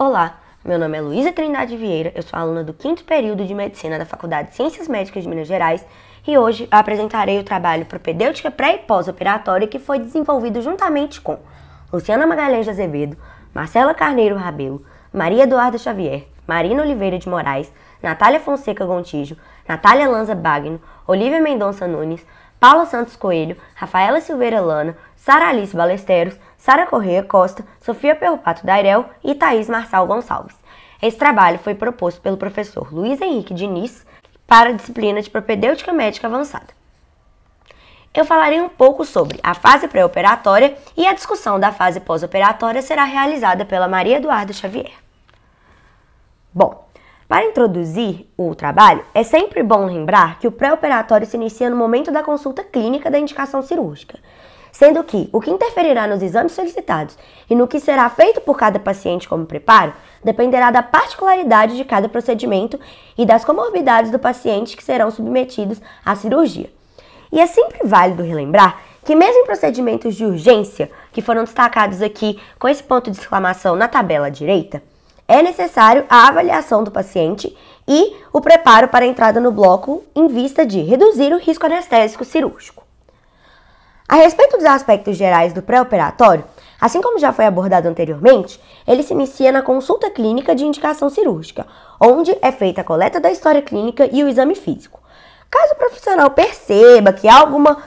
Olá, meu nome é Luísa Trindade Vieira, eu sou aluna do 5º período de Medicina da Faculdade de Ciências Médicas de Minas Gerais e hoje eu apresentarei o trabalho Propedêutica Pré- e Pós-Operatória que foi desenvolvido juntamente com Luciana Magalhães de Azevedo, Marcela Carneiro Rabelo, Maria Eduarda Xavier, Marina Oliveira de Moraes, Natália Fonseca Gontijo, Natália Lanza Bagno, Olívia Mendonça Nunes, Paula Santos Coelho, Rafaela Silveira Lana, Sara Alice Balesteros, Sara Correia Costa, Sofia Perrupato Dairel e Thaís Marçal Gonçalves. Esse trabalho foi proposto pelo professor Luiz Henrique Diniz para a disciplina de Propedêutica Médica Avançada. Eu falarei um pouco sobre a fase pré-operatória e a discussão da fase pós-operatória será realizada pela Maria Eduarda Xavier. Bom, para introduzir o trabalho, é sempre bom lembrar que o pré-operatório se inicia no momento da consulta clínica da indicação cirúrgica, sendo que o que interferirá nos exames solicitados e no que será feito por cada paciente como preparo dependerá da particularidade de cada procedimento e das comorbidades do paciente que serão submetidos à cirurgia. E é sempre válido relembrar que mesmo em procedimentos de urgência, que foram destacados aqui com esse ponto de exclamação na tabela à direita, é necessário a avaliação do paciente e o preparo para a entrada no bloco em vista de reduzir o risco anestésico cirúrgico. A respeito dos aspectos gerais do pré-operatório, assim como já foi abordado anteriormente, ele se inicia na consulta clínica de indicação cirúrgica, onde é feita a coleta da história clínica e o exame físico. Caso o profissional perceba que há alguma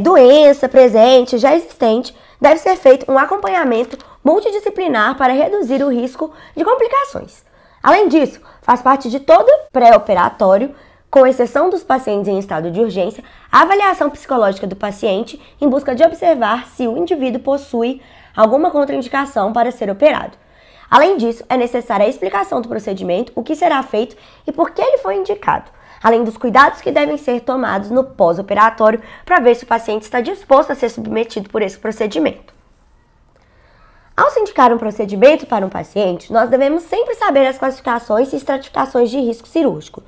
doença presente, já existente, deve ser feito um acompanhamento multidisciplinar para reduzir o risco de complicações. Além disso, faz parte de todo pré-operatório, com exceção dos pacientes em estado de urgência, a avaliação psicológica do paciente em busca de observar se o indivíduo possui alguma contraindicação para ser operado. Além disso, é necessária a explicação do procedimento, o que será feito e por que ele foi indicado, além dos cuidados que devem ser tomados no pós-operatório para ver se o paciente está disposto a ser submetido por esse procedimento. Ao se indicar um procedimento para um paciente, nós devemos sempre saber as classificações e estratificações de risco cirúrgico,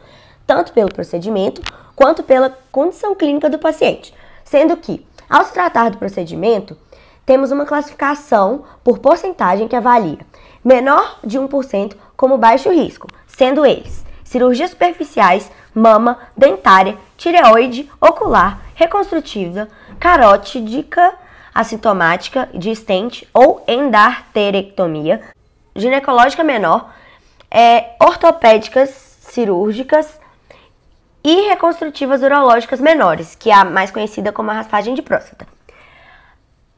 tanto pelo procedimento quanto pela condição clínica do paciente, sendo que, ao se tratar do procedimento, temos uma classificação por porcentagem que avalia menor de 1% como baixo risco, sendo eles cirurgias superficiais, mama, dentária, tireoide, ocular, reconstrutiva, carótida, assintomática, de stent ou endarterectomia, ginecológica menor, ortopédicas cirúrgicas e reconstrutivas urológicas menores, que é a mais conhecida como a raspagem de próstata.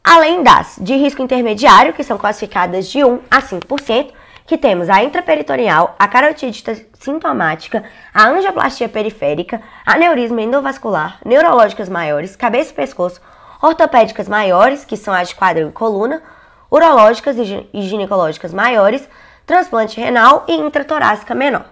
Além das de risco intermediário, que são classificadas de 1 a 5%, que temos a intraperitoneal, a carotite sintomática, a angioplastia periférica, aneurisma endovascular, neurológicas maiores, cabeça e pescoço, ortopédicas maiores, que são as de quadril e coluna, urológicas e ginecológicas maiores, transplante renal e intratorácica menor.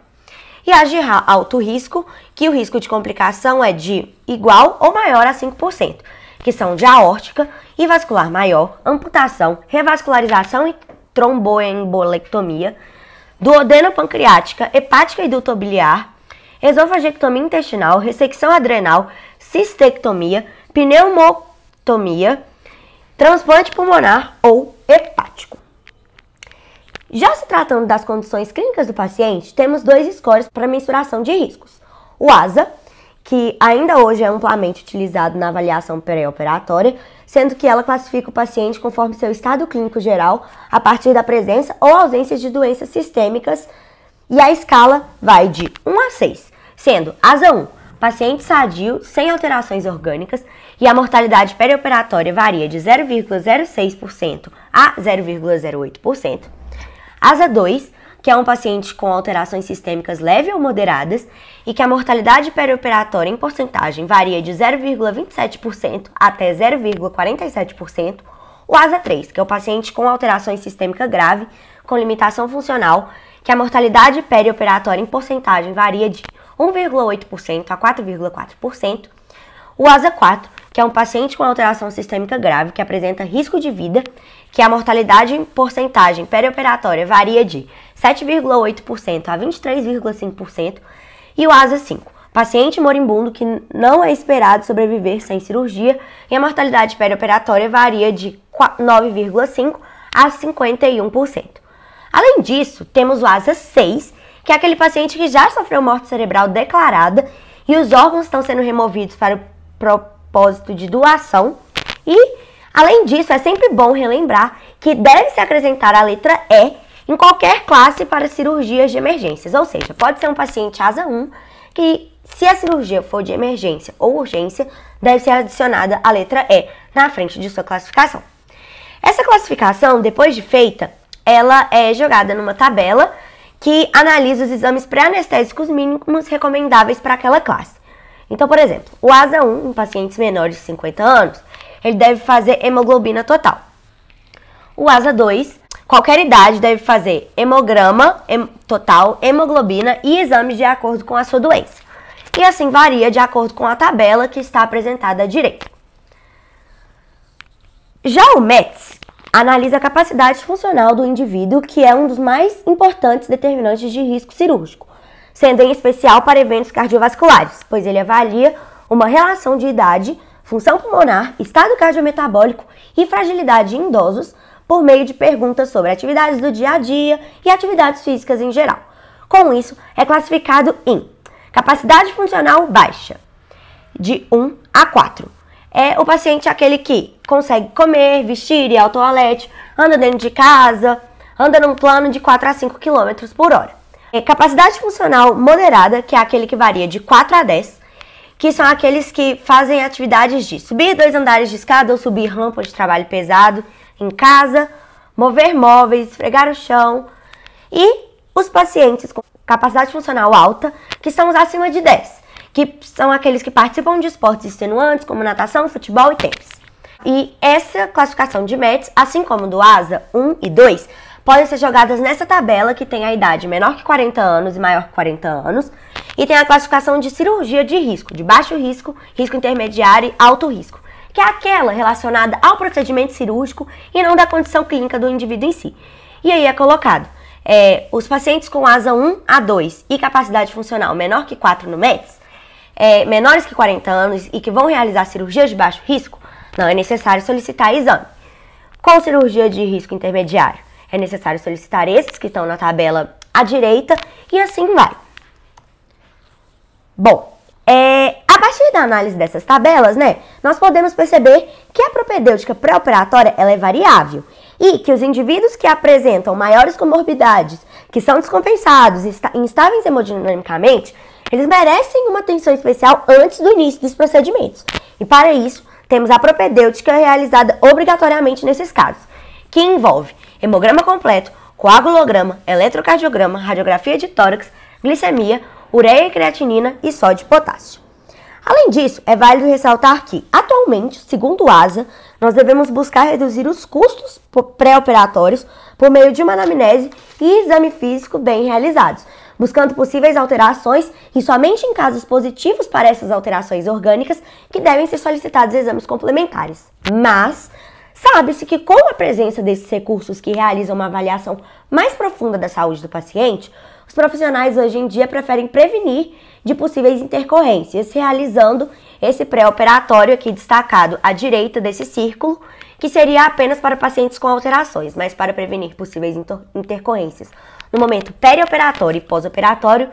E as de alto risco, que o risco de complicação é de igual ou maior a 5%, que são de aórtica e vascular maior, amputação, revascularização e tromboembolectomia, duodeno-pancreática, hepática e ductobiliar, esofagectomia intestinal, ressecção adrenal, cistectomia, pneumotomia, transplante pulmonar ou hepático. Já se tratando das condições clínicas do paciente, temos dois scores para mensuração de riscos. O ASA, que ainda hoje é amplamente utilizado na avaliação pré-operatória, sendo que ela classifica o paciente conforme seu estado clínico geral a partir da presença ou ausência de doenças sistêmicas, e a escala vai de 1 a 6, sendo ASA 1, paciente sadio, sem alterações orgânicas, e a mortalidade perioperatória varia de 0,06% a 0,08%. ASA 2, que é um paciente com alterações sistêmicas leves ou moderadas e que a mortalidade perioperatória em porcentagem varia de 0,27% até 0,47%. O ASA 3, que é o paciente com alterações sistêmicas grave com limitação funcional, que a mortalidade perioperatória em porcentagem varia de 1,8% a 4,4%. O ASA 4, que é um paciente com alteração sistêmica grave que apresenta risco de vida, que a mortalidade em porcentagem perioperatória varia de 7,8% a 23,5%, e o ASA 5, paciente moribundo que não é esperado sobreviver sem cirurgia, e a mortalidade perioperatória varia de 9,5% a 51%. Além disso, temos o ASA 6, que é aquele paciente que já sofreu morte cerebral declarada e os órgãos estão sendo removidos para o propósito de doação. E, além disso, é sempre bom relembrar que deve-se acrescentar a letra E em qualquer classe para cirurgias de emergências. Ou seja, pode ser um paciente ASA 1 que, se a cirurgia for de emergência ou urgência, deve ser adicionada a letra E na frente de sua classificação. Essa classificação, depois de feita, ela é jogada numa tabela que analisa os exames pré-anestésicos mínimos recomendáveis para aquela classe. Então, por exemplo, o ASA 1, em pacientes menores de 50 anos, ele deve fazer hemoglobina total. O ASA 2, qualquer idade deve fazer hemograma total, hemoglobina e exames de acordo com a sua doença. E assim varia de acordo com a tabela que está apresentada à direita. Já o METS analisa a capacidade funcional do indivíduo, que é um dos mais importantes determinantes de risco cirúrgico, sendo em especial para eventos cardiovasculares, pois ele avalia uma relação de idade, função pulmonar, estado cardiometabólico e fragilidade em idosos por meio de perguntas sobre atividades do dia a dia e atividades físicas em geral. Com isso, é classificado em capacidade funcional baixa, de 1 a 4. É o paciente aquele que consegue comer, vestir, ir ao toalete, anda dentro de casa, anda num plano de 4 a 5 km por hora. Capacidade funcional moderada, que é aquele que varia de 4 a 10, que são aqueles que fazem atividades de subir 2 andares de escada ou subir rampa de trabalho pesado em casa, mover móveis, esfregar o chão. E os pacientes com capacidade funcional alta, que são os acima de 10, que são aqueles que participam de esportes extenuantes, como natação, futebol e tênis. E essa classificação de METS, assim como do ASA 1 e 2, podem ser jogadas nessa tabela que tem a idade menor que 40 anos e maior que 40 anos, e tem a classificação de cirurgia de risco, de baixo risco, risco intermediário e alto risco, que é aquela relacionada ao procedimento cirúrgico e não da condição clínica do indivíduo em si. E aí é colocado os pacientes com ASA 1 a 2 e capacidade funcional menor que 4 no METS, menores que 40 anos e que vão realizar cirurgia de baixo risco, não é necessário solicitar exame. Com cirurgia de risco intermediário, é necessário solicitar esses que estão na tabela à direita e assim vai. Bom, a partir da análise dessas tabelas, nós podemos perceber que a propedêutica pré-operatória ela é variável e que os indivíduos que apresentam maiores comorbidades, que são descompensados e instáveis hemodinamicamente, eles merecem uma atenção especial antes do início dos procedimentos. E para isso, temos a propedêutica realizada obrigatoriamente nesses casos, que envolve hemograma completo, coagulograma, eletrocardiograma, radiografia de tórax, glicemia, ureia e creatinina e sódio e potássio. Além disso, é válido ressaltar que, atualmente, segundo o ASA, nós devemos buscar reduzir os custos pré-operatórios por meio de uma anamnese e exame físico bem realizados, buscando possíveis alterações e somente em casos positivos para essas alterações orgânicas que devem ser solicitados exames complementares. Mas sabe-se que com a presença desses recursos que realizam uma avaliação mais profunda da saúde do paciente, os profissionais hoje em dia preferem prevenir de possíveis intercorrências, realizando esse pré-operatório aqui destacado à direita desse círculo, que seria apenas para pacientes com alterações, mas para prevenir possíveis intercorrências. No momento perioperatório e pós-operatório,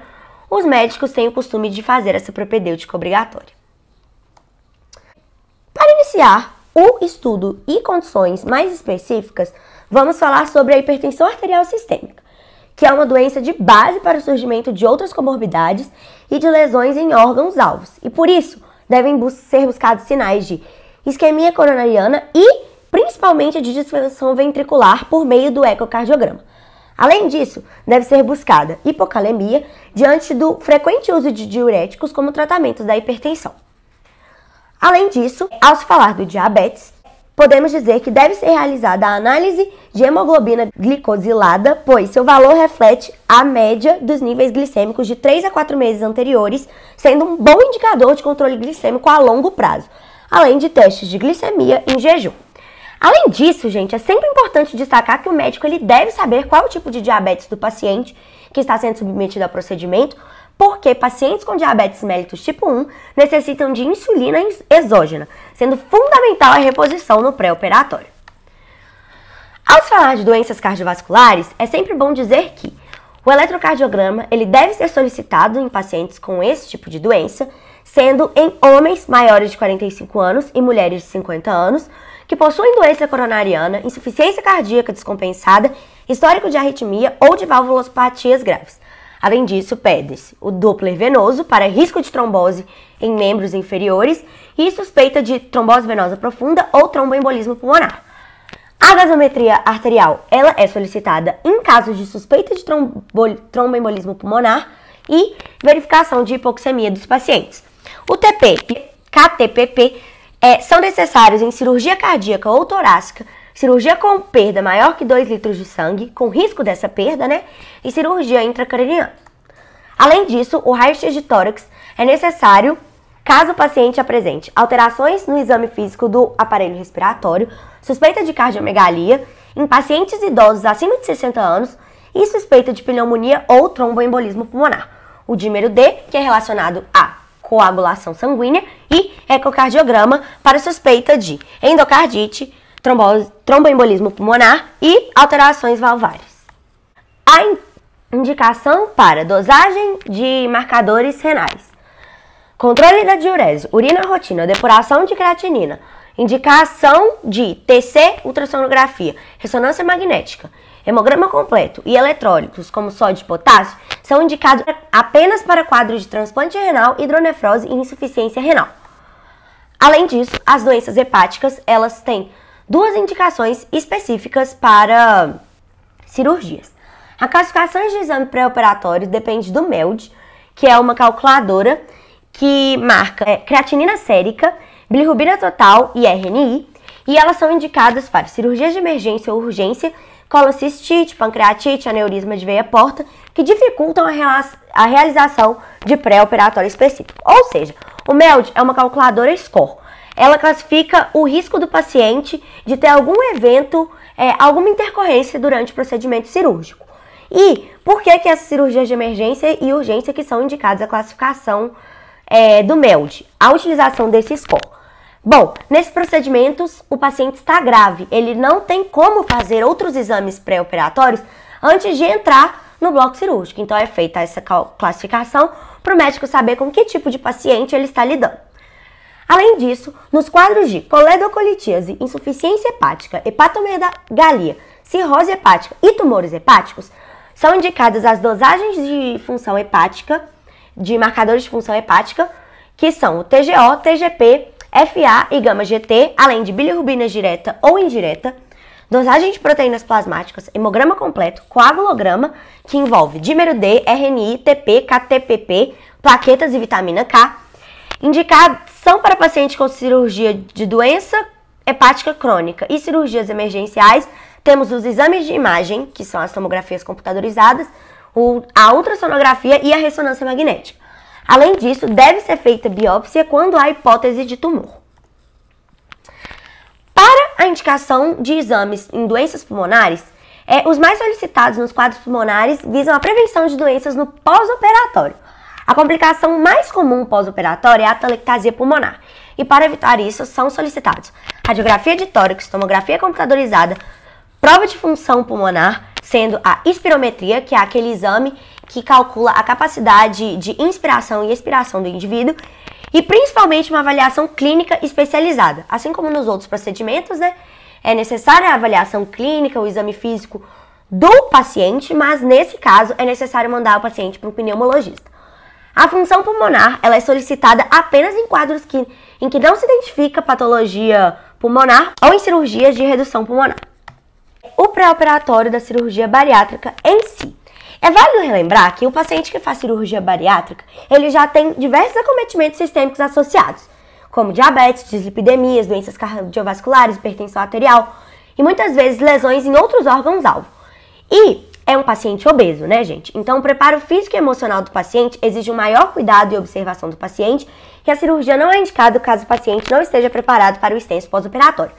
os médicos têm o costume de fazer essa propedêutica obrigatória. Para iniciar o estudo e condições mais específicas, vamos falar sobre a hipertensão arterial sistêmica, que é uma doença de base para o surgimento de outras comorbidades e de lesões em órgãos-alvos, e por isso devem ser buscados sinais de isquemia coronariana e principalmente de disfunção ventricular por meio do ecocardiograma. Além disso, deve ser buscada hipocalemia diante do frequente uso de diuréticos como tratamento da hipertensão. Além disso, ao se falar do diabetes, podemos dizer que deve ser realizada a análise de hemoglobina glicosilada, pois seu valor reflete a média dos níveis glicêmicos de 3 a 4 meses anteriores, sendo um bom indicador de controle glicêmico a longo prazo, além de testes de glicemia em jejum. Além disso, gente, é sempre importante destacar que o médico ele deve saber qual é o tipo de diabetes do paciente que está sendo submetido ao procedimento, porque pacientes com diabetes mellitus tipo 1 necessitam de insulina exógena, sendo fundamental a reposição no pré-operatório. Ao se falar de doenças cardiovasculares, é sempre bom dizer que o eletrocardiograma ele deve ser solicitado em pacientes com esse tipo de doença, sendo em homens maiores de 45 anos e mulheres de 50 anos, que possuem doença coronariana, insuficiência cardíaca descompensada, histórico de arritmia ou de valvulopatias graves. Além disso, pede-se o Doppler venoso para risco de trombose em membros inferiores e suspeita de trombose venosa profunda ou tromboembolismo pulmonar. A gasometria arterial ela é solicitada em casos de suspeita de tromboembolismo pulmonar e verificação de hipoxemia dos pacientes. O TP e KTPP são necessários em cirurgia cardíaca ou torácica, cirurgia com perda maior que 2 litros de sangue, com risco dessa perda, e cirurgia intracraniana. Além disso, o raio-x de tórax é necessário caso o paciente apresente alterações no exame físico do aparelho respiratório, suspeita de cardiomegalia em pacientes idosos acima de 60 anos e suspeita de pneumonia ou tromboembolismo pulmonar. O dímero D, que é relacionado à coagulação sanguínea, e ecocardiograma para suspeita de endocardite, tromboembolismo pulmonar e alterações valvares. A indicação para dosagem de marcadores renais. Controle da diurese, urina rotina, depuração de creatinina, indicação de TC, ultrassonografia, ressonância magnética, hemograma completo e eletrólitos, como sódio e potássio, são indicados apenas para quadros de transplante renal, hidronefrose e insuficiência renal. Além disso, as doenças hepáticas, elas têm 2 indicações específicas para cirurgias. A classificação de exame pré-operatório depende do MELD, que é uma calculadora que marca creatinina sérica, bilirrubina total e RNI, e elas são indicadas para cirurgias de emergência ou urgência, colocistite, pancreatite, aneurisma de veia porta, que dificultam a realização de pré-operatório específico. Ou seja, o MELD é uma calculadora score. Ela classifica o risco do paciente de ter algum evento, alguma intercorrência durante o procedimento cirúrgico. E por que essas cirurgias de emergência e urgência que são indicadas a classificação do MELD, a utilização desse score? Bom, nesses procedimentos o paciente está grave, ele não tem como fazer outros exames pré-operatórios antes de entrar no bloco cirúrgico. Então é feita essa classificação para o médico saber com que tipo de paciente ele está lidando. Além disso, nos quadros de coledocolitíase, insuficiência hepática, hepatomegalia, cirrose hepática e tumores hepáticos, são indicadas as dosagens de função hepática, de marcadores de função hepática, que são o TGO, TGP, FA e gama-GT, além de bilirrubina direta ou indireta, dosagem de proteínas plasmáticas, hemograma completo, coagulograma, que envolve dímero D, RNI, TP, KTPP, plaquetas e vitamina K, indicação para pacientes com cirurgia de doença hepática crônica e cirurgias emergenciais. Temos os exames de imagem, que são as tomografias computadorizadas, a ultrassonografia e a ressonância magnética. Além disso, deve ser feita biópsia quando há hipótese de tumor. Para a indicação de exames em doenças pulmonares, os mais solicitados nos quadros pulmonares visam a prevenção de doenças no pós-operatório. A complicação mais comum pós-operatória é a atelectasia pulmonar. E para evitar isso, são solicitados radiografia de tórax, tomografia computadorizada, prova de função pulmonar, sendo a espirometria, que é aquele exame que calcula a capacidade de inspiração e expiração do indivíduo, e principalmente uma avaliação clínica especializada. Assim como nos outros procedimentos, é necessária a avaliação clínica, o exame físico do paciente, mas nesse caso é necessário mandar o paciente para um pneumologista. A função pulmonar ela é solicitada apenas em quadros em que não se identifica patologia pulmonar ou em cirurgias de redução pulmonar. O pré-operatório da cirurgia bariátrica em si. É válido relembrar que o paciente que faz cirurgia bariátrica, ele já tem diversos acometimentos sistêmicos associados, como diabetes, dislipidemias, doenças cardiovasculares, hipertensão arterial e muitas vezes lesões em outros órgãos-alvo. E é um paciente obeso, né, gente? Então o preparo físico e emocional do paciente exige um maior cuidado e observação do paciente, e a cirurgia não é indicada caso o paciente não esteja preparado para o extenso pós-operatório,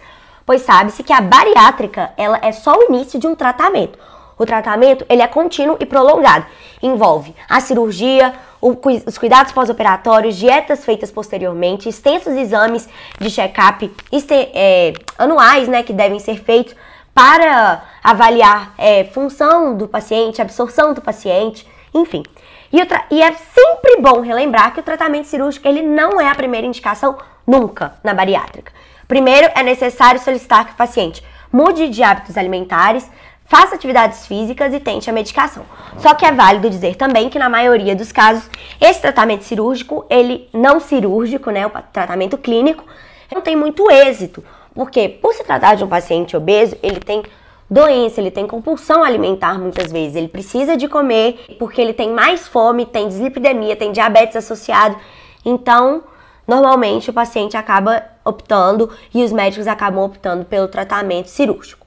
pois sabe-se que a bariátrica ela é só o início de um tratamento. O tratamento ele é contínuo e prolongado. Envolve a cirurgia, os cuidados pós-operatórios, dietas feitas posteriormente, extensos exames de check-up anuais, que devem ser feitos para avaliar função do paciente, absorção do paciente, enfim. E é sempre bom relembrar que o tratamento cirúrgico ele não é a primeira indicação nunca na bariátrica. Primeiro, é necessário solicitar que o paciente mude de hábitos alimentares, faça atividades físicas e tente a medicação. Só que é válido dizer também que na maioria dos casos, esse tratamento cirúrgico, ele não cirúrgico, né, o tratamento clínico, não tem muito êxito. Porque por se tratar de um paciente obeso, ele tem doença, ele tem compulsão alimentar muitas vezes, ele precisa de comer porque ele tem mais fome, tem dislipidemia, tem diabetes associado. Então, normalmente o paciente acaba optando e os médicos acabam optando pelo tratamento cirúrgico.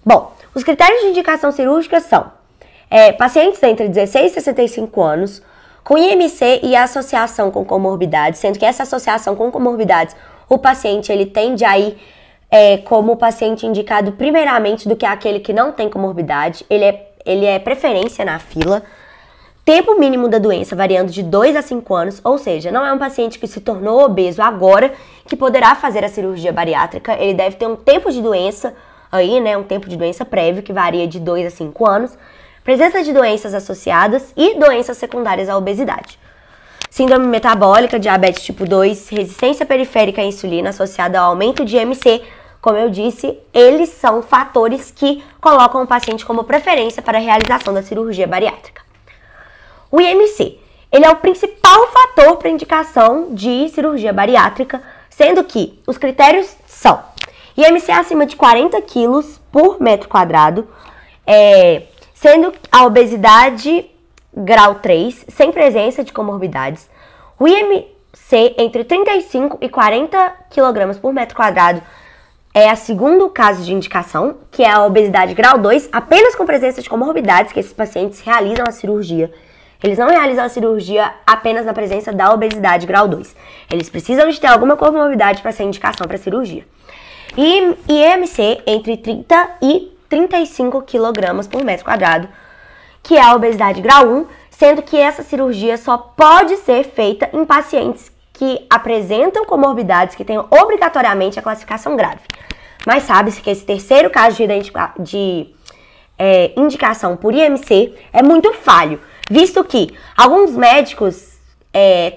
Bom, os critérios de indicação cirúrgica são pacientes entre 16 e 65 anos, com IMC e associação com comorbidades, sendo que essa associação com comorbidades, o paciente ele tende a ir como paciente indicado primeiramente do que aquele que não tem comorbidade, ele é preferência na fila. Tempo mínimo da doença variando de 2 a 5 anos, ou seja, não é um paciente que se tornou obeso agora que poderá fazer a cirurgia bariátrica, ele deve ter um tempo de doença aí, né, um tempo de doença prévio que varia de 2 a 5 anos, presença de doenças associadas e doenças secundárias à obesidade. Síndrome metabólica, diabetes tipo 2, resistência periférica à insulina associada ao aumento de IMC, como eu disse, eles são fatores que colocam o paciente como preferência para a realização da cirurgia bariátrica. O IMC, ele é o principal fator para indicação de cirurgia bariátrica, sendo que os critérios são IMC acima de 40 quilos por metro quadrado, sendo a obesidade grau 3, sem presença de comorbidades. O IMC entre 35 e 40 kg por metro quadrado é o segundo caso de indicação, que é a obesidade grau 2, apenas com presença de comorbidades, que esses pacientes realizam a cirurgia. Eles não realizam a cirurgia apenas na presença da obesidade grau 2. Eles precisam de ter alguma comorbidade para ser indicação para cirurgia. E IMC entre 30 e 35 kg por metro quadrado, que é a obesidade grau 1, sendo que essa cirurgia só pode ser feita em pacientes que apresentam comorbidades que tenham obrigatoriamente a classificação grave. Mas sabe-se que esse terceiro caso de indicação por IMC é muito falho, visto que alguns médicos,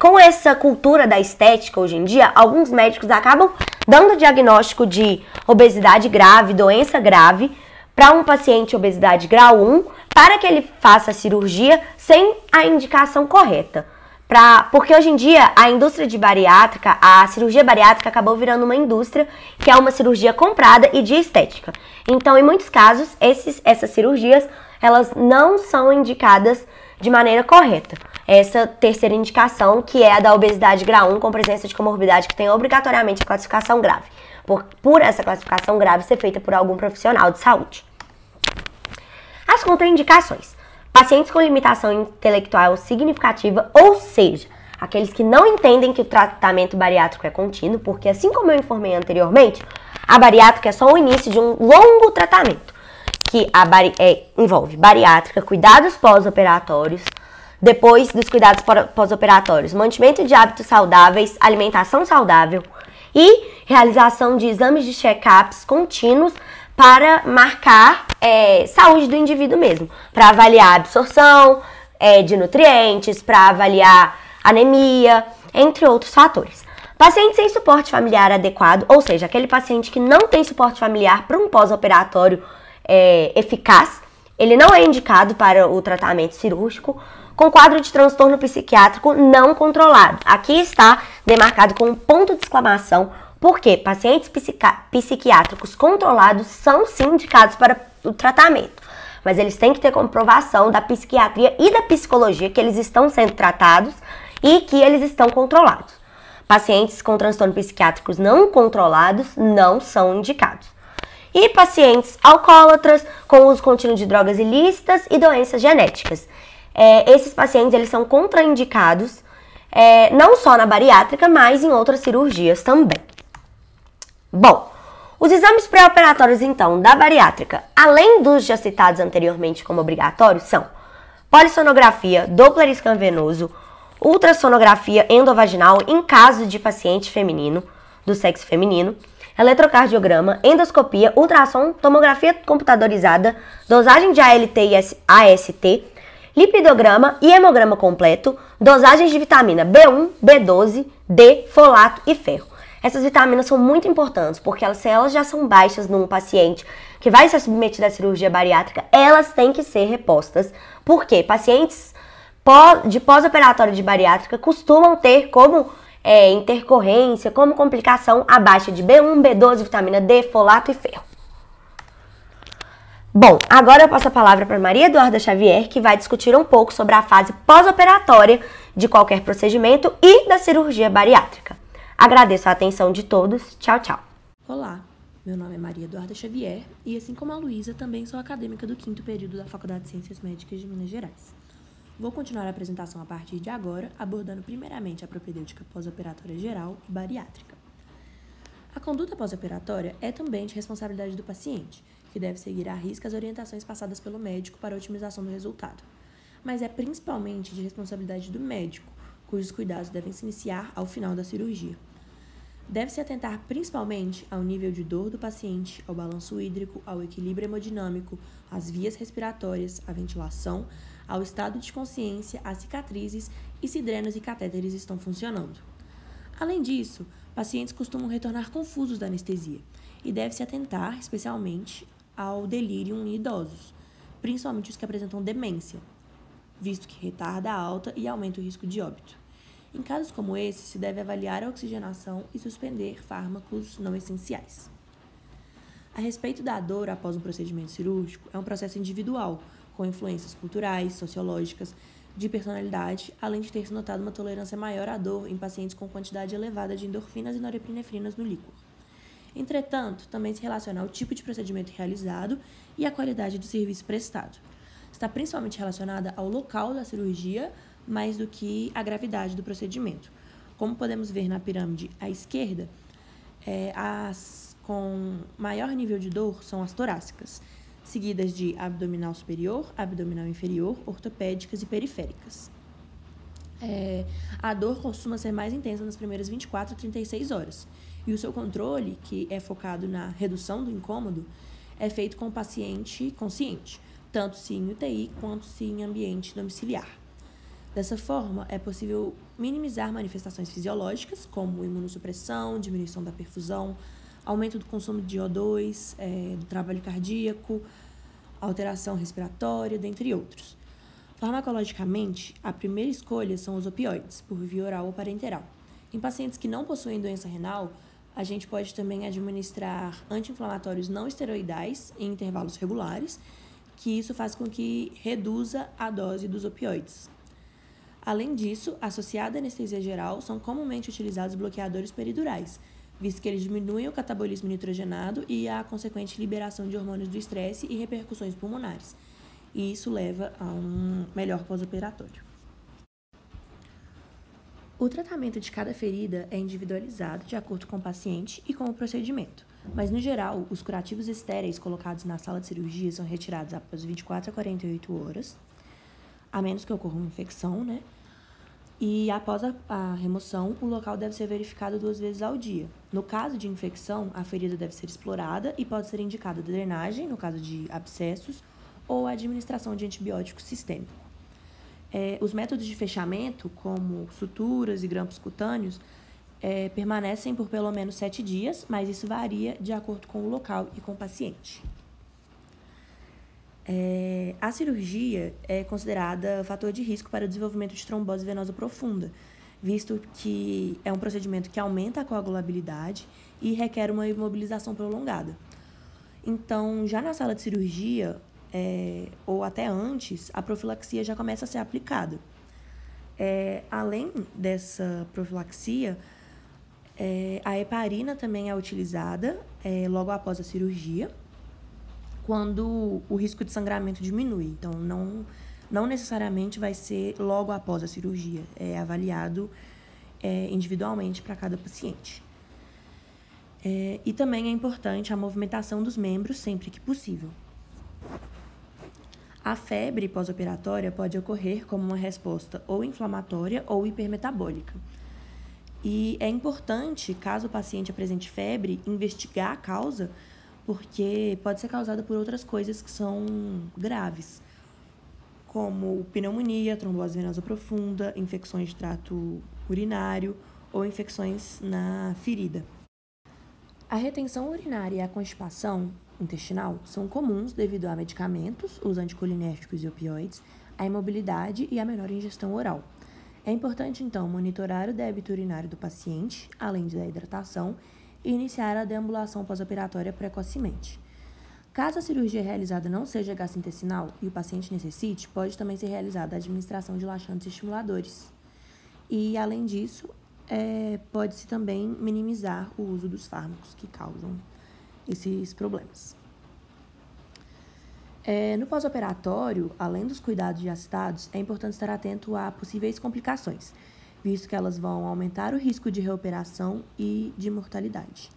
com essa cultura da estética hoje em dia, alguns médicos acabam dando diagnóstico de obesidade grave, doença grave, para um paciente obesidade grau 1, para que ele faça a cirurgia sem a indicação correta. Porque hoje em dia a indústria de bariátrica, a cirurgia bariátrica acabou virando uma indústria que é uma cirurgia comprada e de estética. Então, em muitos casos, essas cirurgias, elas não são indicadas de maneira correta. Essa terceira indicação, que é a da obesidade grau 1 com presença de comorbidade que tem obrigatoriamente a classificação grave. Por essa classificação grave ser feita por algum profissional de saúde. As contraindicações. Pacientes com limitação intelectual significativa, ou seja, aqueles que não entendem que o tratamento bariátrico é contínuo, porque assim como eu informei anteriormente, a bariátrica é só o início de um longo tratamento, que envolve bariátrica, cuidados pós-operatórios, depois dos cuidados pós-operatórios, mantimento de hábitos saudáveis, alimentação saudável e realização de exames de check-ups contínuos para marcar saúde do indivíduo mesmo, para avaliar a absorção de nutrientes, para avaliar anemia, entre outros fatores. Paciente sem suporte familiar adequado, ou seja, aquele paciente que não tem suporte familiar para um pós-operatório eficaz, ele não é indicado para o tratamento cirúrgico, com quadro de transtorno psiquiátrico não controlado. Aqui está demarcado com um ponto de exclamação, porque pacientes psiquiátricos controlados são sim indicados para o tratamento, mas eles têm que ter comprovação da psiquiatria e da psicologia que eles estão sendo tratados e que eles estão controlados. Pacientes com transtornos psiquiátricos não controlados não são indicados. E pacientes alcoólatras com uso contínuo de drogas ilícitas e doenças genéticas. Esses pacientes eles são contraindicados não só na bariátrica, mas em outras cirurgias também. Bom, os exames pré-operatórios, então, da bariátrica, além dos já citados anteriormente como obrigatórios, são polissonografia, Doppler scan venoso, ultrassonografia endovaginal em caso de paciente feminino, do sexo feminino, eletrocardiograma, endoscopia, ultrassom, tomografia computadorizada, dosagem de ALT e AST, lipidograma e hemograma completo, dosagens de vitamina B1, B12, D, folato e ferro. Essas vitaminas são muito importantes porque se elas já são baixas num paciente que vai ser submetido à cirurgia bariátrica, elas têm que ser repostas, porque pacientes de pós-operatório de bariátrica costumam ter como intercorrência, como complicação a baixa de B1, B12, vitamina D, folato e ferro. Bom, agora eu passo a palavra para Maria Eduarda Xavier, que vai discutir um pouco sobre a fase pós-operatória de qualquer procedimento e da cirurgia bariátrica. Agradeço a atenção de todos. Tchau, tchau. Olá, meu nome é Maria Eduarda Xavier e, assim como a Luísa, também sou acadêmica do 5º período da Faculdade de Ciências Médicas de Minas Gerais. Vou continuar a apresentação a partir de agora, abordando primeiramente a propedêutica pós-operatória geral e bariátrica. A conduta pós-operatória é também de responsabilidade do paciente, que deve seguir à risca as orientações passadas pelo médico para a otimização do resultado. Mas é principalmente de responsabilidade do médico, cujos cuidados devem se iniciar ao final da cirurgia. Deve-se atentar principalmente ao nível de dor do paciente, ao balanço hídrico, ao equilíbrio hemodinâmico, às vias respiratórias, à ventilação, ao estado de consciência, às cicatrizes e se drenos e catéteres estão funcionando. Além disso, pacientes costumam retornar confusos da anestesia e deve-se atentar especialmente ao delírio em idosos, principalmente os que apresentam demência, visto que retarda a alta e aumenta o risco de óbito. Em casos como esse, se deve avaliar a oxigenação e suspender fármacos não essenciais. A respeito da dor após um procedimento cirúrgico, é um processo individual, com influências culturais, sociológicas, de personalidade, além de ter se notado uma tolerância maior à dor em pacientes com quantidade elevada de endorfinas e norepinefrinas no líquor. Entretanto, também se relaciona ao tipo de procedimento realizado e à qualidade do serviço prestado. Está principalmente relacionada ao local da cirurgia, mais do que à gravidade do procedimento. Como podemos ver na pirâmide à esquerda, as com maior nível de dor são as torácicas, seguidas de abdominal superior, abdominal inferior, ortopédicas e periféricas. A dor costuma ser mais intensa nas primeiras 24 a 36 horas, e o seu controle, que é focado na redução do incômodo, é feito com o paciente consciente, tanto se em UTI quanto se em ambiente domiciliar. Dessa forma, é possível minimizar manifestações fisiológicas, como imunossupressão, diminuição da perfusão, aumento do consumo de O2, do trabalho cardíaco, alteração respiratória, dentre outros. Farmacologicamente, a primeira escolha são os opioides, por via oral ou parenteral. Em pacientes que não possuem doença renal, a gente pode também administrar anti-inflamatórios não esteroidais em intervalos regulares, que isso faz com que reduza a dose dos opioides. Além disso, associado à anestesia geral, são comumente utilizados bloqueadores peridurais, visto que eles diminuem o catabolismo nitrogenado e a consequente liberação de hormônios do estresse e repercussões pulmonares. E isso leva a um melhor pós-operatório. O tratamento de cada ferida é individualizado de acordo com o paciente e com o procedimento, mas, no geral, os curativos estéreis colocados na sala de cirurgia são retirados após 24 a 48 horas, a menos que ocorra uma infecção, E após a remoção, o local deve ser verificado 2 vezes ao dia. No caso de infecção, a ferida deve ser explorada e pode ser indicada drenagem, no caso de abscessos, ou a administração de antibiótico sistêmico. Os métodos de fechamento, como suturas e grampos cutâneos, permanecem por pelo menos 7 dias, mas isso varia de acordo com o local e com o paciente. A cirurgia é considerada fator de risco para o desenvolvimento de trombose venosa profunda, visto que é um procedimento que aumenta a coagulabilidade e requer uma imobilização prolongada. Então, já na sala de cirurgia, ou até antes, a profilaxia já começa a ser aplicada. Além dessa profilaxia, a heparina também é utilizada logo após a cirurgia, quando o risco de sangramento diminui. Então, não necessariamente vai ser logo após a cirurgia. É avaliado individualmente para cada paciente. E também é importante a movimentação dos membros sempre que possível. A febre pós-operatória pode ocorrer como uma resposta ou inflamatória ou hipermetabólica. E é importante, caso o paciente apresente febre, investigar a causa, porque pode ser causada por outras coisas que são graves, como pneumonia, trombose venosa profunda, infecções de trato urinário ou infecções na ferida. A retenção urinária e a constipação intestinal são comuns devido a medicamentos, os anticolinérgicos e opioides, a imobilidade e a menor ingestão oral. É importante, então, monitorar o débito urinário do paciente, além da hidratação, e iniciar a deambulação pós-operatória precocemente. Caso a cirurgia realizada não seja gastrointestinal e o paciente necessite, pode também ser realizada a administração de laxantes e estimuladores. E, além disso, pode-se também minimizar o uso dos fármacos que causam esses problemas. No pós-operatório, além dos cuidados já citados, é importante estar atento a possíveis complicações, visto que elas vão aumentar o risco de reoperação e de mortalidade.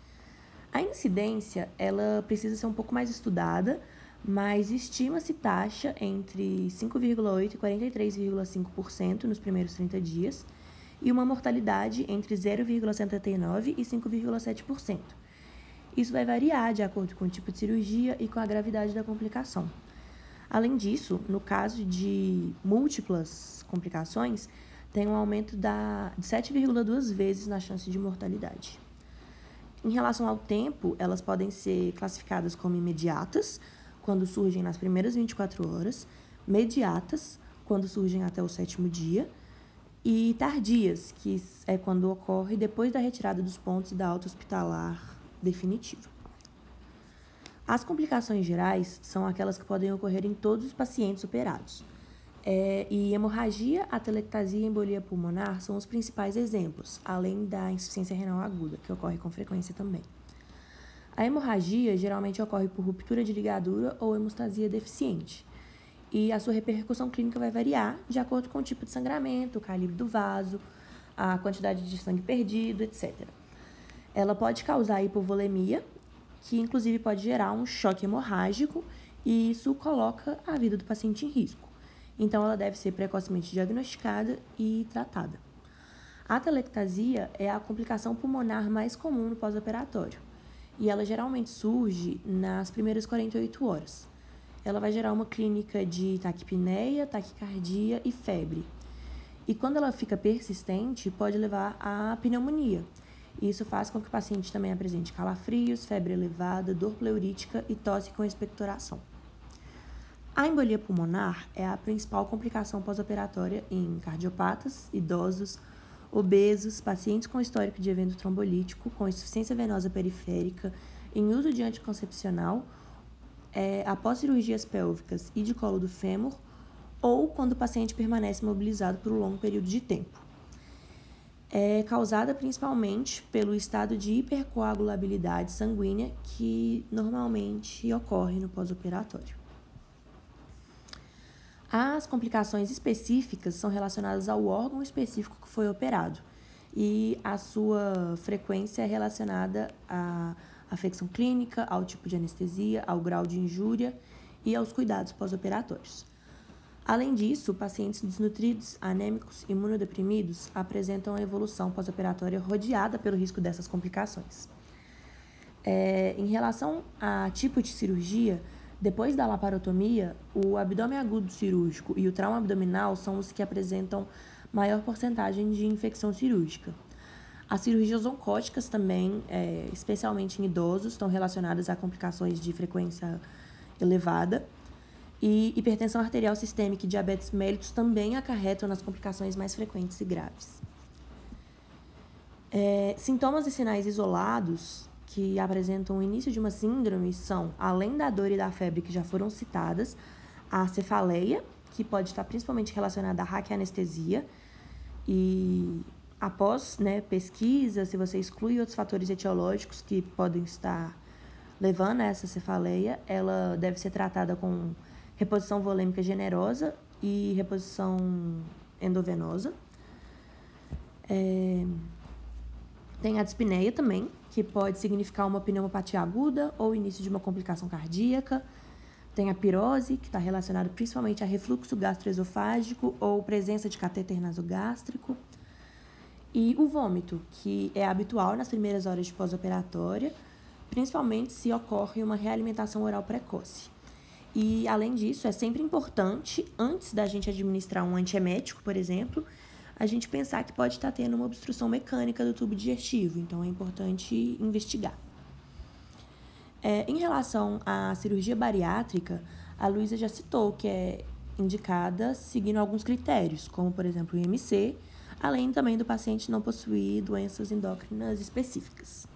A incidência, ela precisa ser um pouco mais estudada, mas estima-se taxa entre 5,8% e 43,5% nos primeiros 30 dias e uma mortalidade entre 0,79% e 5,7%. Isso vai variar de acordo com o tipo de cirurgia e com a gravidade da complicação. Além disso, no caso de múltiplas complicações, tem um aumento de 7,2 vezes na chance de mortalidade. Em relação ao tempo, elas podem ser classificadas como imediatas, quando surgem nas primeiras 24 horas, mediatas, quando surgem até o 7º dia, e tardias, que é quando ocorre depois da retirada dos pontos da alta hospitalar definitiva. As complicações gerais são aquelas que podem ocorrer em todos os pacientes operados. E hemorragia, atelectasia e embolia pulmonar são os principais exemplos, além da insuficiência renal aguda, que ocorre com frequência também. A hemorragia geralmente ocorre por ruptura de ligadura ou hemostasia deficiente, e a sua repercussão clínica vai variar de acordo com o tipo de sangramento, o calibre do vaso, a quantidade de sangue perdido, etc. Ela pode causar hipovolemia, que inclusive pode gerar um choque hemorrágico, e isso coloca a vida do paciente em risco. Então, ela deve ser precocemente diagnosticada e tratada. A atelectasia é a complicação pulmonar mais comum no pós-operatório, e ela geralmente surge nas primeiras 48 horas. Ela vai gerar uma clínica de taquipneia, taquicardia e febre. E quando ela fica persistente, pode levar à pneumonia. Isso faz com que o paciente também apresente calafrios, febre elevada, dor pleurítica e tosse com expectoração. A embolia pulmonar é a principal complicação pós-operatória em cardiopatas, idosos, obesos, pacientes com histórico de evento trombolítico, com insuficiência venosa periférica, em uso de anticoncepcional, após cirurgias pélvicas e de colo do fêmur, ou quando o paciente permanece imobilizado por um longo período de tempo. É causada principalmente pelo estado de hipercoagulabilidade sanguínea que normalmente ocorre no pós-operatório. As complicações específicas são relacionadas ao órgão específico que foi operado e a sua frequência é relacionada à afecção clínica, ao tipo de anestesia, ao grau de injúria e aos cuidados pós-operatórios. Além disso, pacientes desnutridos, anêmicos e imunodeprimidos apresentam a evolução pós-operatória rodeada pelo risco dessas complicações. Em relação a tipo de cirurgia, depois da laparotomia, o abdômen agudo cirúrgico e o trauma abdominal são os que apresentam maior porcentagem de infecção cirúrgica. As cirurgias oncóticas também, especialmente em idosos, estão relacionadas a complicações de frequência elevada. E hipertensão arterial sistêmica e diabetes mellitus também acarretam nas complicações mais frequentes e graves. Sintomas e sinais isolados que apresentam o início de uma síndrome são, além da dor e da febre que já foram citadas, a cefaleia, que pode estar principalmente relacionada à raquianestesia, e após pesquisa, se você exclui outros fatores etiológicos que podem estar levando a essa cefaleia, ela deve ser tratada com reposição volêmica generosa e reposição endovenosa. Tem a dispneia também, que pode significar uma pneumopatia aguda ou início de uma complicação cardíaca. Tem a pirose, que está relacionada principalmente a refluxo gastroesofágico ou presença de catéter nasogástrico. E o vômito, que é habitual nas primeiras horas de pós-operatória, principalmente se ocorre uma realimentação oral precoce. E, além disso, é sempre importante, antes da gente administrar um antiemético, por exemplo, a gente pensar que pode estar tendo uma obstrução mecânica do tubo digestivo. Então, é importante investigar. Em relação à cirurgia bariátrica, a Luísa já citou que é indicada seguindo alguns critérios, como, por exemplo, o IMC, além também do paciente não possuir doenças endócrinas específicas.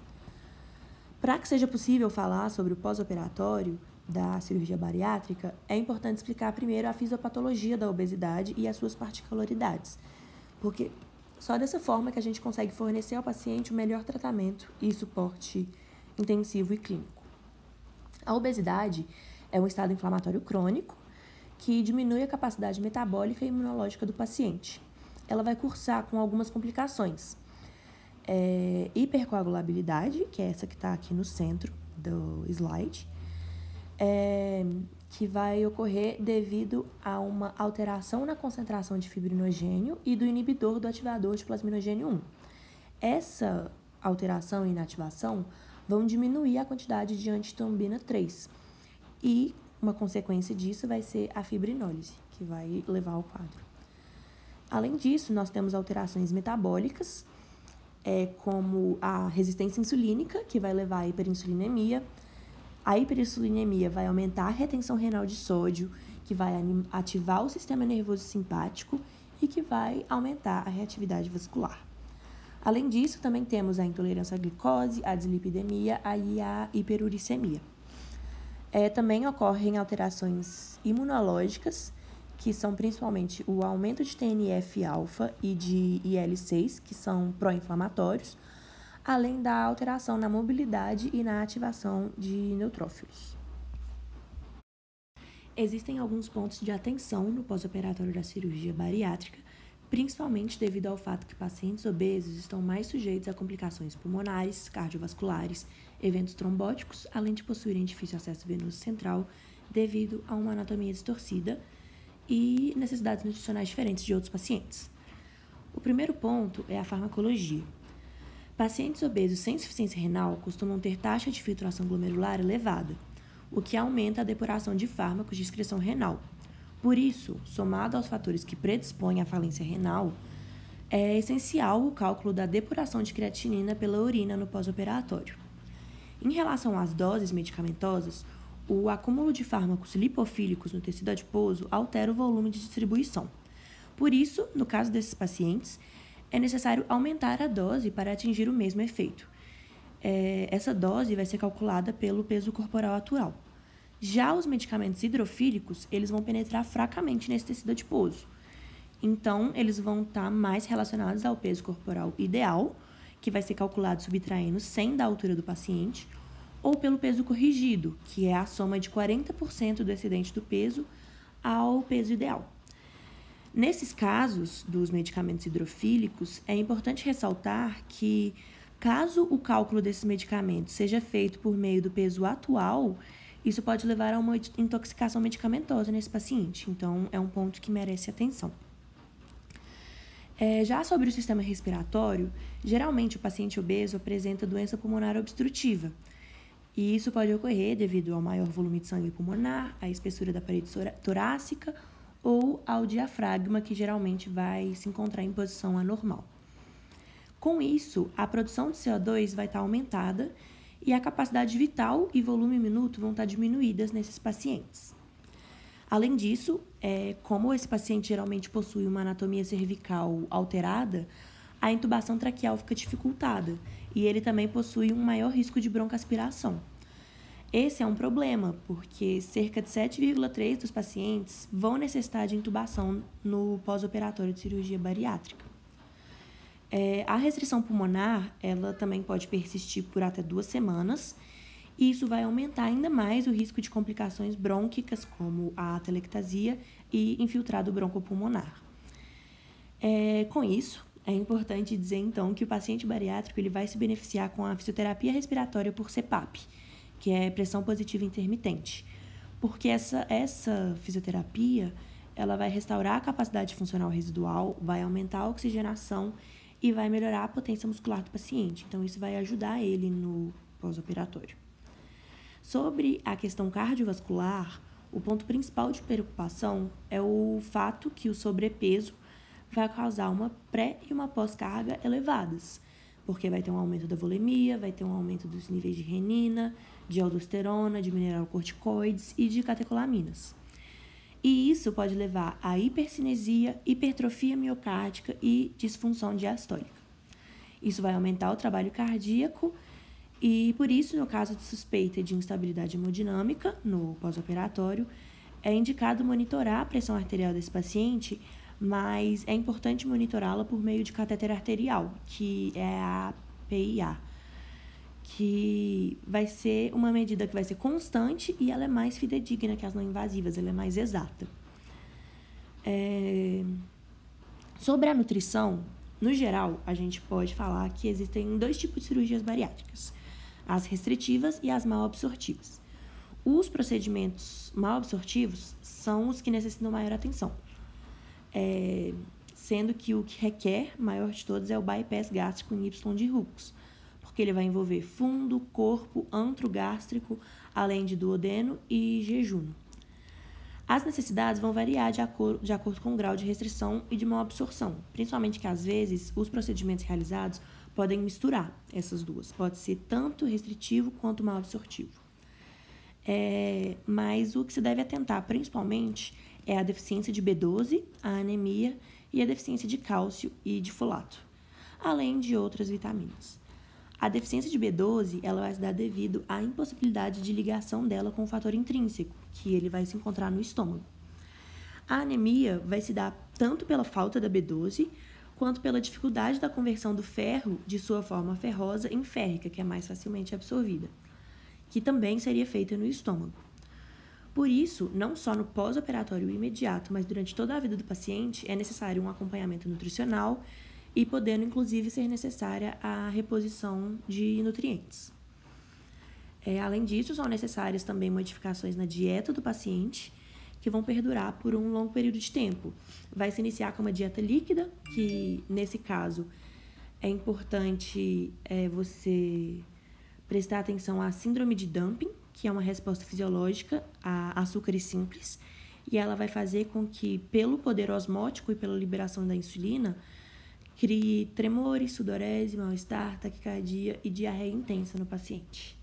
Para que seja possível falar sobre o pós-operatório da cirurgia bariátrica, é importante explicar primeiro a fisiopatologia da obesidade e as suas particularidades, porque só dessa forma que a gente consegue fornecer ao paciente o melhor tratamento e suporte intensivo e clínico. A obesidade é um estado inflamatório crônico que diminui a capacidade metabólica e imunológica do paciente. Ela vai cursar com algumas complicações. Hipercoagulabilidade, que é essa que está aqui no centro do slide, que vai ocorrer devido a uma alteração na concentração de fibrinogênio e do inibidor do ativador de plasminogênio 1. Essa alteração e inativação vão diminuir a quantidade de antitombina 3 e uma consequência disso vai ser a fibrinólise, que vai levar ao quadro. Além disso, nós temos alterações metabólicas, como a resistência insulínica, que vai levar à hiperinsulinemia. A hiperinsulinemia vai aumentar a retenção renal de sódio, que vai ativar o sistema nervoso simpático e que vai aumentar a reatividade vascular. Além disso, também temos a intolerância à glicose, a dislipidemia e a hiperuricemia. Também ocorrem alterações imunológicas, que são principalmente o aumento de TNF-alfa e de IL-6, que são pró-inflamatórios, além da alteração na mobilidade e na ativação de neutrófilos. Existem alguns pontos de atenção no pós-operatório da cirurgia bariátrica, principalmente devido ao fato que pacientes obesos estão mais sujeitos a complicações pulmonares, cardiovasculares, eventos trombóticos, além de possuírem difícil acesso venoso central devido a uma anatomia distorcida e necessidades nutricionais diferentes de outros pacientes. O primeiro ponto é a farmacologia. Pacientes obesos sem insuficiência renal costumam ter taxa de filtração glomerular elevada, o que aumenta a depuração de fármacos de excreção renal. Por isso, somado aos fatores que predispõem à falência renal, é essencial o cálculo da depuração de creatinina pela urina no pós-operatório. Em relação às doses medicamentosas, o acúmulo de fármacos lipofílicos no tecido adiposo altera o volume de distribuição. Por isso, no caso desses pacientes, é necessário aumentar a dose para atingir o mesmo efeito. Essa dose vai ser calculada pelo peso corporal atual. Já os medicamentos hidrofílicos, eles vão penetrar fracamente nesse tecido adiposo. Então, eles vão estar mais relacionados ao peso corporal ideal, que vai ser calculado subtraindo 100 da altura do paciente, ou pelo peso corrigido, que é a soma de 40% do excedente do peso ao peso ideal. Nesses casos dos medicamentos hidrofílicos, é importante ressaltar que, caso o cálculo desses medicamentos seja feito por meio do peso atual, isso pode levar a uma intoxicação medicamentosa nesse paciente. Então, é um ponto que merece atenção. Já sobre o sistema respiratório, geralmente o paciente obeso apresenta doença pulmonar obstrutiva. E isso pode ocorrer devido ao maior volume de sangue pulmonar, à espessura da parede torácica ou ao diafragma, que geralmente vai se encontrar em posição anormal. Com isso, a produção de CO2 vai estar aumentada e a capacidade vital e volume minuto vão estar diminuídas nesses pacientes. Além disso, como esse paciente geralmente possui uma anatomia cervical alterada, a intubação traqueal fica dificultada e ele também possui um maior risco de broncoaspiração. Esse é um problema, porque cerca de 7,3% dos pacientes vão necessitar de intubação no pós-operatório de cirurgia bariátrica. A restrição pulmonar, ela também pode persistir por até 2 semanas, e isso vai aumentar ainda mais o risco de complicações brônquicas, como a atelectasia e infiltrado broncopulmonar. Com isso, é importante dizer, então, que o paciente bariátrico ele vai se beneficiar com a fisioterapia respiratória por CPAP, que é pressão positiva intermitente, porque essa fisioterapia ela vai restaurar a capacidade funcional residual, vai aumentar a oxigenação e vai melhorar a potência muscular do paciente. Então, isso vai ajudar ele no pós-operatório. Sobre a questão cardiovascular, o ponto principal de preocupação é o fato que o sobrepeso vai causar uma pré- e uma pós-carga elevadas, porque vai ter um aumento da volemia, vai ter um aumento dos níveis de renina, de aldosterona, de mineralocorticoides e de catecolaminas. E isso pode levar a hipercinesia, hipertrofia miocárdica e disfunção diastólica. Isso vai aumentar o trabalho cardíaco e, por isso, no caso de suspeita de instabilidade hemodinâmica no pós-operatório, é indicado monitorar a pressão arterial desse paciente, mas é importante monitorá-la por meio de catéter arterial, que é a PIA, que vai ser uma medida que vai ser constante e ela é mais fidedigna que as não invasivas, ela é mais exata. Sobre a nutrição, no geral, a gente pode falar que existem 2 tipos de cirurgias bariátricas, as restritivas e as mal absortivas. Os procedimentos mal absortivos são os que necessitam maior atenção, sendo que o que requer maior de todos é o bypass gástrico em Y de Hooks, porque ele vai envolver fundo, corpo, antro gástrico, além de duodeno e jejuno. As necessidades vão variar de acordo com o grau de restrição e de mal absorção, principalmente que, às vezes, os procedimentos realizados podem misturar essas duas. Pode ser tanto restritivo quanto mal absortivo. Mas o que se deve atentar, principalmente, é a deficiência de B12, a anemia e a deficiência de cálcio e de folato, além de outras vitaminas. A deficiência de B12 ela vai se dar devido à impossibilidade de ligação dela com o fator intrínseco, que ele vai se encontrar no estômago. A anemia vai se dar tanto pela falta da B12, quanto pela dificuldade da conversão do ferro de sua forma ferrosa em férrica, que é mais facilmente absorvida, que também seria feita no estômago. Por isso, não só no pós-operatório imediato, mas durante toda a vida do paciente, é necessário um acompanhamento nutricional e podendo, inclusive, ser necessária a reposição de nutrientes. Além disso, são necessárias também modificações na dieta do paciente, que vão perdurar por um longo período de tempo. Vai se iniciar com uma dieta líquida, que, nesse caso, é importante você prestar atenção à síndrome de dumping, que é uma resposta fisiológica a açúcares simples, e ela vai fazer com que, pelo poder osmótico e pela liberação da insulina, crie tremores, sudorese, mal-estar, taquicardia e diarreia intensa no paciente.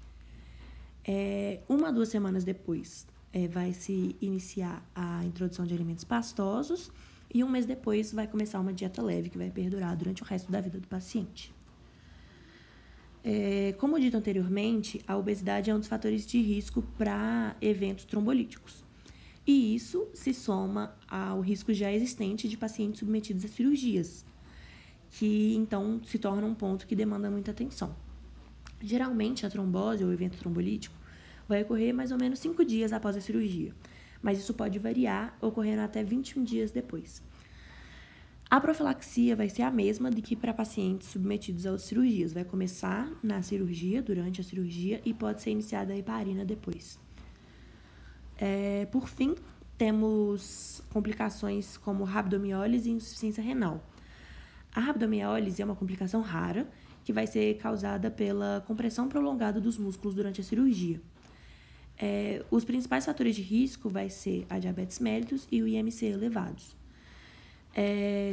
1 a 2 semanas depois, vai se iniciar a introdução de alimentos pastosos e 1 mês depois vai começar uma dieta leve que vai perdurar durante o resto da vida do paciente. Como dito anteriormente, a obesidade é um dos fatores de risco para eventos trombolíticos. E isso se soma ao risco já existente de pacientes submetidos a cirurgias, que então se torna um ponto que demanda muita atenção. Geralmente, a trombose ou evento trombolítico vai ocorrer mais ou menos 5 dias após a cirurgia, mas isso pode variar, ocorrendo até 21 dias depois. A profilaxia vai ser a mesma do que para pacientes submetidos a outras cirurgias. Vai começar na cirurgia, durante a cirurgia, e pode ser iniciada a heparina depois. Por fim, temos complicações como rabdomiólise e insuficiência renal. A rabdomiólise é uma complicação rara que vai ser causada pela compressão prolongada dos músculos durante a cirurgia. Os principais fatores de risco vai ser a diabetes mellitus e o IMC elevados.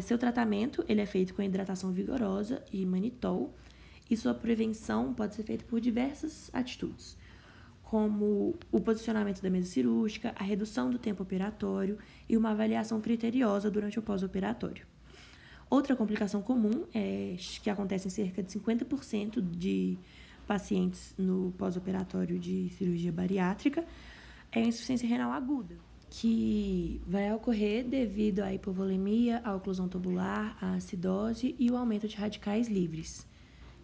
Seu tratamento ele é feito com hidratação vigorosa e manitol, e sua prevenção pode ser feita por diversas atitudes, como o posicionamento da mesa cirúrgica, a redução do tempo operatório e uma avaliação criteriosa durante o pós-operatório. Outra complicação comum, que acontece em cerca de 50% de pacientes no pós-operatório de cirurgia bariátrica, é a insuficiência renal aguda, que vai ocorrer devido à hipovolemia, à oclusão tubular, à acidose e o aumento de radicais livres.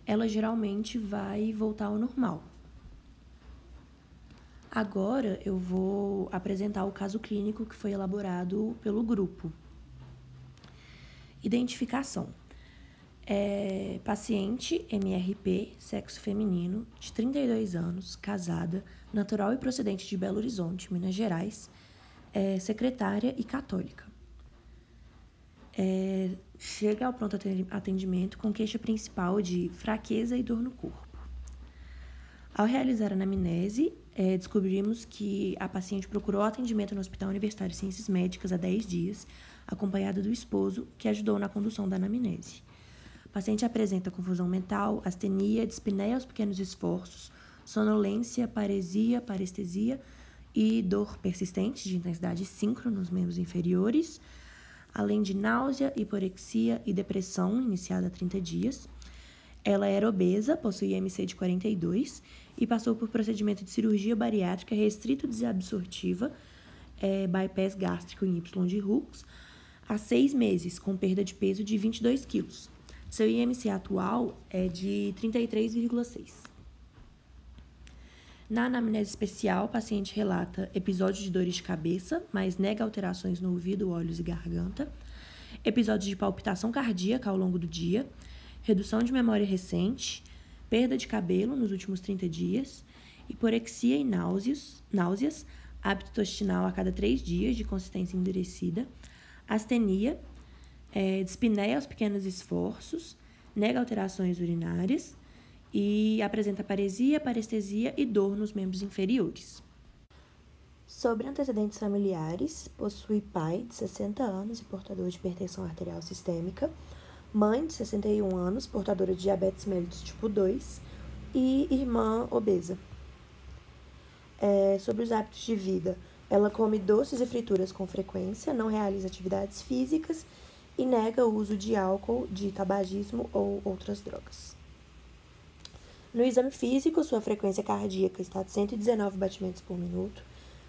Ela geralmente vai voltar ao normal. Agora eu vou apresentar o caso clínico que foi elaborado pelo grupo. Identificação. Paciente MRP, sexo feminino, de 32 anos, casada, natural e procedente de Belo Horizonte, Minas Gerais, secretária e católica. Chega ao pronto atendimento com queixa principal de fraqueza e dor no corpo. Ao realizar a anamnese, descobrimos que a paciente procurou atendimento no Hospital Universitário de Ciências Médicas há 10 dias, acompanhada do esposo, que ajudou na condução da anamnese. A paciente apresenta confusão mental, astenia, dispneia aos pequenos esforços, sonolência, paresia, parestesia e dor persistente de intensidade síncrona nos membros inferiores, além de náusea, hiporexia e depressão iniciada há 30 dias. Ela era obesa, possui IMC de 42 e passou por procedimento de cirurgia bariátrica restrito desabsortiva, bypass gástrico em Y de Hooks, há 6 meses, com perda de peso de 22 quilos. Seu IMC atual é de 33,6. Na anamnese especial, o paciente relata episódios de dores de cabeça, mas nega alterações no ouvido, olhos e garganta, episódios de palpitação cardíaca ao longo do dia, redução de memória recente, perda de cabelo nos últimos 30 dias, hiporexia e náuseas, hábito tostinal a cada 3 dias de consistência endurecida, astenia, dispneia aos pequenos esforços, nega alterações urinárias e apresenta paresia, parestesia e dor nos membros inferiores. Sobre antecedentes familiares, possui pai de 60 anos e portador de hipertensão arterial sistêmica, mãe de 61 anos, portadora de diabetes mellitus tipo 2 e irmã obesa. Sobre os hábitos de vida, ela come doces e frituras com frequência, não realiza atividades físicas e nega o uso de álcool, de tabagismo ou outras drogas. No exame físico, sua frequência cardíaca está de 119 batimentos por minuto,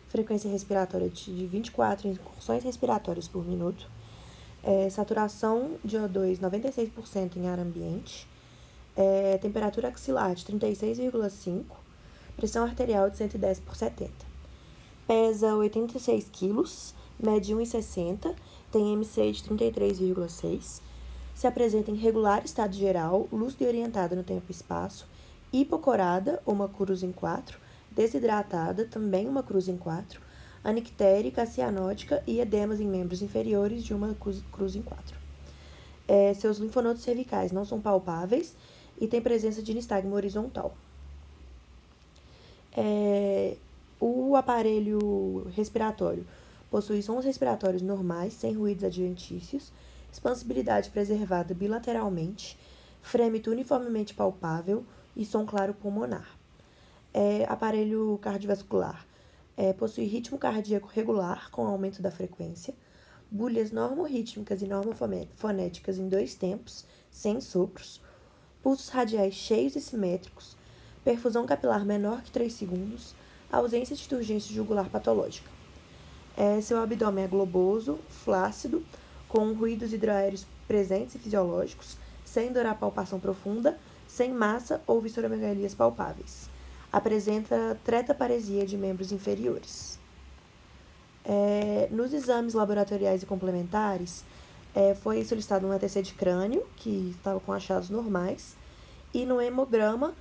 frequência respiratória de 24 incursões respiratórias por minuto, saturação de O2 96% em ar ambiente, temperatura axilar de 36,5, pressão arterial de 110 por 70. Pesa 86 quilos, mede 1,60, tem MC de 33,6, se apresenta em regular estado geral, lúcida e orientada no tempo e espaço, hipocorada, uma cruz em 4, desidratada, também uma cruz em 4, anictérica, cianótica e edemas em membros inferiores de uma cruz em 4. Seus linfonodos cervicais não são palpáveis e tem presença de nistagmo horizontal. O aparelho respiratório possui sons respiratórios normais, sem ruídos adventícios, expansibilidade preservada bilateralmente, frêmito uniformemente palpável e som claro pulmonar. Aparelho cardiovascular. Possui ritmo cardíaco regular com aumento da frequência, bulhas normorrítmicas e normofonéticas em 2 tempos, sem sopros, pulsos radiais cheios e simétricos, perfusão capilar menor que 3 segundos, ausência de turgência jugular patológica. Seu abdômen é globoso, flácido, com ruídos hidroaéreos presentes e fisiológicos, sem dor à palpação profunda, sem massa ou visceromegalias palpáveis. Apresenta tretaparesia de membros inferiores. Nos exames laboratoriais e complementares, foi solicitado um ETC de crânio, que estava com achados normais, e no hemograma,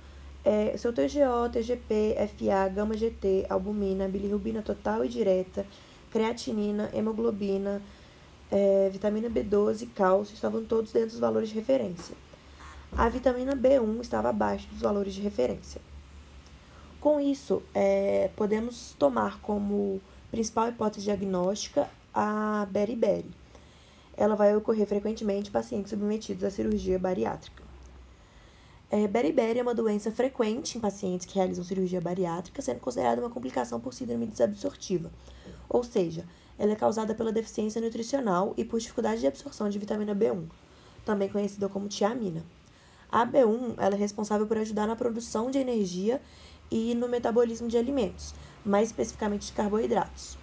seu TGO, TGP, FA, gama-GT, albumina, bilirrubina total e direta, creatinina, hemoglobina, vitamina B12 e cálcio estavam todos dentro dos valores de referência. A vitamina B1 estava abaixo dos valores de referência. Com isso, podemos tomar como principal hipótese diagnóstica a beriberi. Ela vai ocorrer frequentemente em pacientes submetidos à cirurgia bariátrica. Beriberi é uma doença frequente em pacientes que realizam cirurgia bariátrica, sendo considerada uma complicação por síndrome desabsortiva, ou seja, ela é causada pela deficiência nutricional e por dificuldade de absorção de vitamina B1, também conhecida como tiamina. A B1 ela é responsável por ajudar na produção de energia e no metabolismo de alimentos, mais especificamente de carboidratos.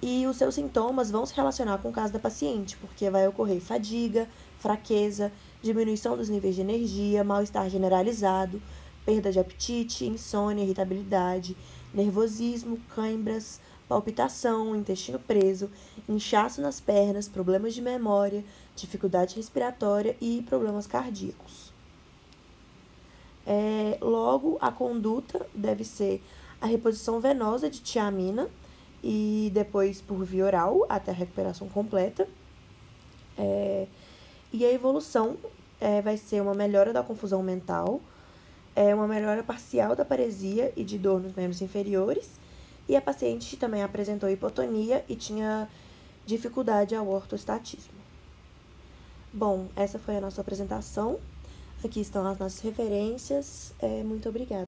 E os seus sintomas vão se relacionar com o caso da paciente, porque vai ocorrer fadiga, fraqueza, diminuição dos níveis de energia, mal-estar generalizado, perda de apetite, insônia, irritabilidade, nervosismo, cãibras, palpitação, intestino preso, inchaço nas pernas, problemas de memória, dificuldade respiratória e problemas cardíacos. Logo, a conduta deve ser a reposição venosa de tiamina e depois por via oral até a recuperação completa. E a evolução vai ser uma melhora da confusão mental, uma melhora parcial da paresia e de dor nos membros inferiores, e a paciente também apresentou hipotonia e tinha dificuldade ao ortostatismo. Bom, essa foi a nossa apresentação. Aqui estão as nossas referências. Muito obrigada.